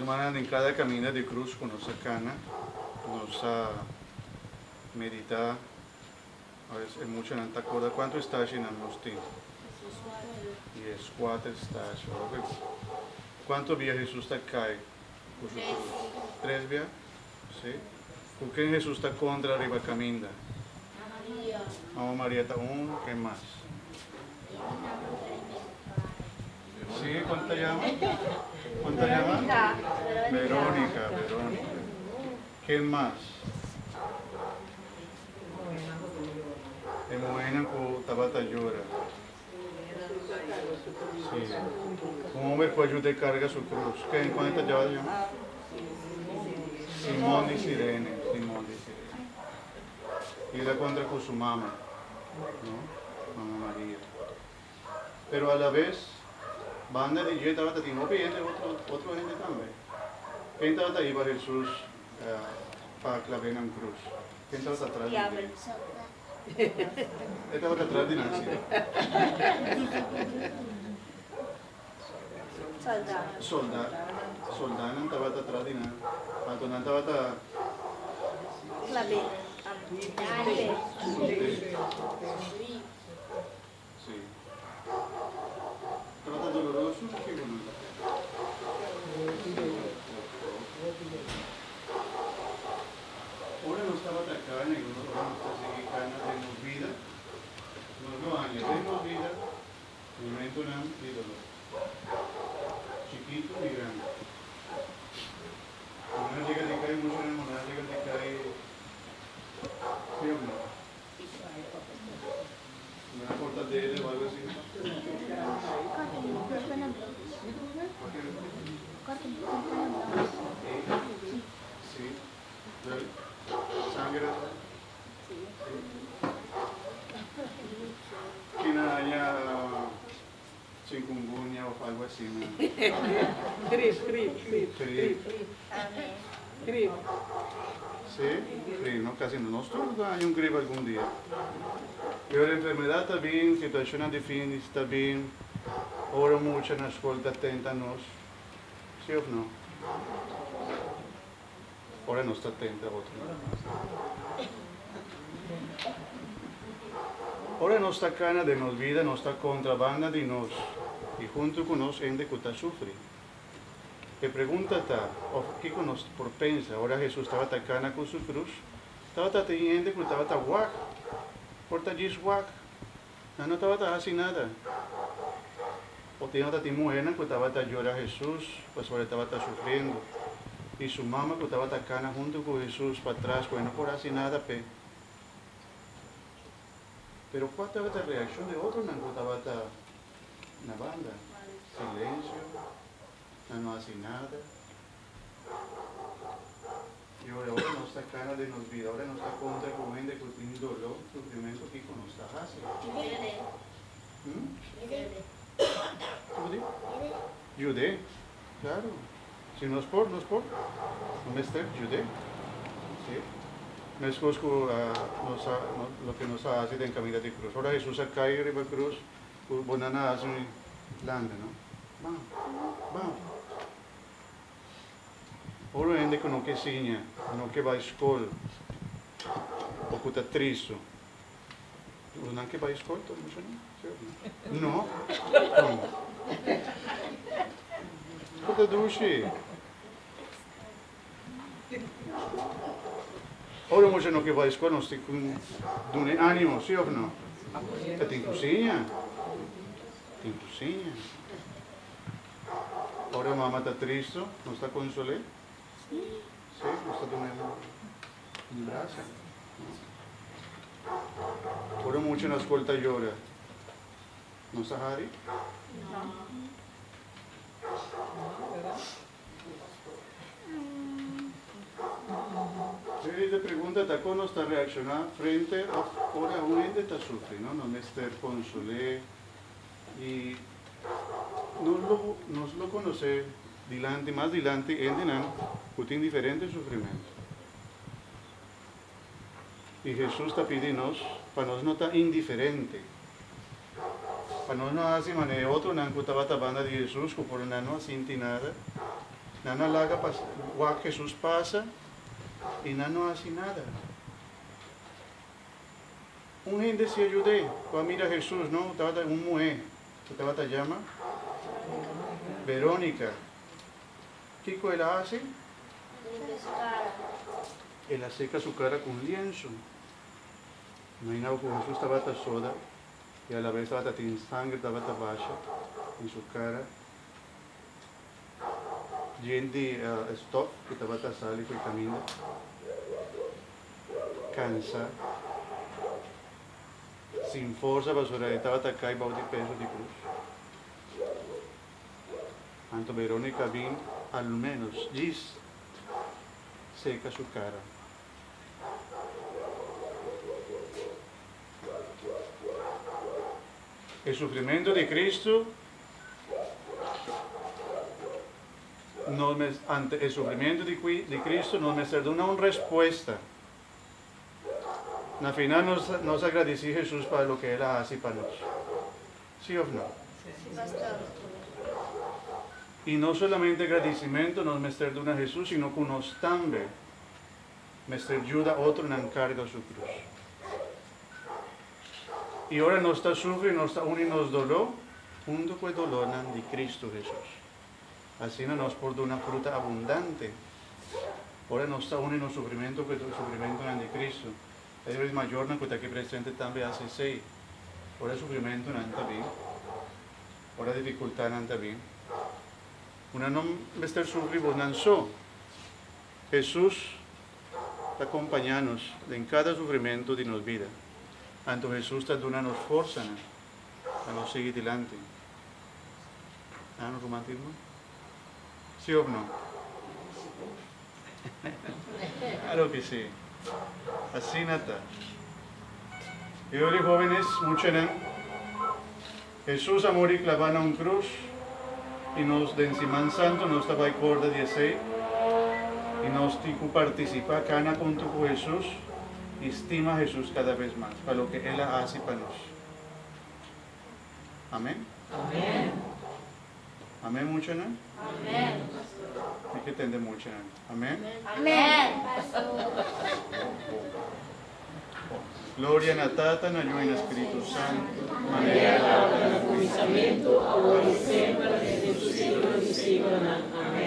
Hermana, en cada camino de cruz con nuestra cana, nos medita, a veces mucho en esta cosa, ¿cuánto está en los tiempos? Y es 4 estágios. ¿Cuántos días Jesús está acá? 3 días? ¿Sí? ¿Por qué Jesús está contra arriba caminda? Mamá María está uno, ¿qué más? ¿Sí? ¿Cuánto llama? ¿Cuánto llama? Verónica. ¿Qué más? Emoena con Tabata llora. Sí. Un hombre puede ayudar carga su cruz. ¿Qué? ¿Cuánto está llama? Simón de Sirene. Y la contra con su mamá, ¿no? Mamá María. Pero a la vez, banda de yo estaba teniendo gente, otro gente también. ¿Quién estaba ahí para Jesús para clavar en cruz? ¿Quién estaba atrás de él? Estaba atrás de Nancy. Soldado estaba atrás de Nancy. Antonio estaba clave. Sí. Trata doloroso, ¿qué bueno? Ahora no estaba atacada en el mundo, ahora no está seguida, tenemos vida. No años, tenemos vida. Momento nada y dolor. Chiquito y grande. Una llega de caer, mucho en una llega de caer. ¿Sí o no? Una cortadera o algo así. Sí. Sangre. Que no haya chikungunya o algo así. Grip. Sí, no, casi no. Nosotros hay un grip algún día. Pero la enfermedad está bien, situación difícil está bien. Ora mucho en la escuela, aténtanos. ¿Sí o no? Ahora no está atenta a otro. Ahora no está cana de nos vida, no está contrabanda de nos. Y junto con nos, gente que está sufriendo. Que pregunta está, ¿qué conoce por pensa? Ahora Jesús estaba atacando con su cruz. Estaba teniendo que estaba guac. Por allí guac. No estaba haciendo nada. O tenía otra mujer que estaba llorando a Jesús, pues ahora estaba sufriendo. Y su mamá que estaba atacando junto con Jesús para atrás, pues no por hacer nada, pero ¿cuál estaba la reacción de otro? No estaba en la banda. Silencio. No hace nada. Y ahora no está cara de nos vida, ahora no está contra con gente que tiene dolor, sufrimiento que no está fácil. Judé, claro. Si no es por, no me está Judé. Sí. No es lo que nos hace en camino de cruz. Ahora Jesús acá y arriba cruz, bonana hace un lande, ¿no? Vamos. Ora gente que non che segna, non che va a scuola, o che è triste. Non che va a scuola, no? Come? Cosa dici? Ora invece non che va a scuola, non stai con animo, sì o no? E ti incusina? Ora mamma sta triste, non sta consolata? Sí, está tomando un brazo. Ahora mucho en la escuela llora. ¿No, Sahari? No. Y le pregunta, ¿cómo está reaccionando frente a ahora un ente está sufriendo, no está consolé y nos lo conoce más adelante, entenderán que tiene diferentes sufrimientos. Y Jesús está pidiendo para no estar indiferente. Para no hacer manera otro, no estaba tapando de Jesús, que por no siente nada. Nana laga Jesús pasa y no hace nada. Un gente se ayude, cuando mira a Jesús, ¿no? Estaba un mujer, estaba te llama Verónica. ¿Qué cosa hace? Ella seca su cara con lienzo. Imagina que Jesús estaba soda y a la vez estaba sin sangre, estaba baja en su cara. Gente stop, que estaba sal y camino. Cansa. Sin fuerza, basura, estaba acá y bajo de peso de cruz. Anto Verónica vino al menos, gis seca su cara. El sufrimiento de Cristo, ante el sufrimiento de Cristo nos me da una respuesta. Al final nos agradecemos a Jesús para lo que Él hace para nosotros. ¿Sí o no? Sí, pastor. Y no solamente agradecimiento nos me da a Jesús, sino que nos también me ayuda a otro en encargo su cruz. Y ahora nos está sufriendo, nos está uniendo dolor, junto con el dolor de Cristo Jesús. Así nos por una fruta abundante. Ahora nos está uniendo el sufrimiento con el sufrimiento de Cristo. Es mayor que está aquí presente también hace 6. Ahora el sufrimiento no está bien. Ahora dificultad no está bien. Una no me está sufriendo, no so. Jesús está acompañándonos en cada sufrimiento de nuestra vida. Entonces Jesús está dando fuerza a nos seguir adelante. ¿No romantismo? ¿Sí o no? Claro que sí. Así nada. Y ahora jóvenes, muchos Jesús amor y clavado en un cruz y nos de encima santo nos estaba en corda 16 y nos tico participa cana junto con Jesús y estima a Jesús cada vez más para lo que Él hace para nosotros. Amén. Amén. Amén mucho, ¿no? Amén. Hay que entender mucho, ¿no? Amén. Amén. Gloria a Tata, na Hijo y al Espíritu Santo. María, la hora del comenzamiento, ahora y siempre, desde los siglos de siglos. Amén.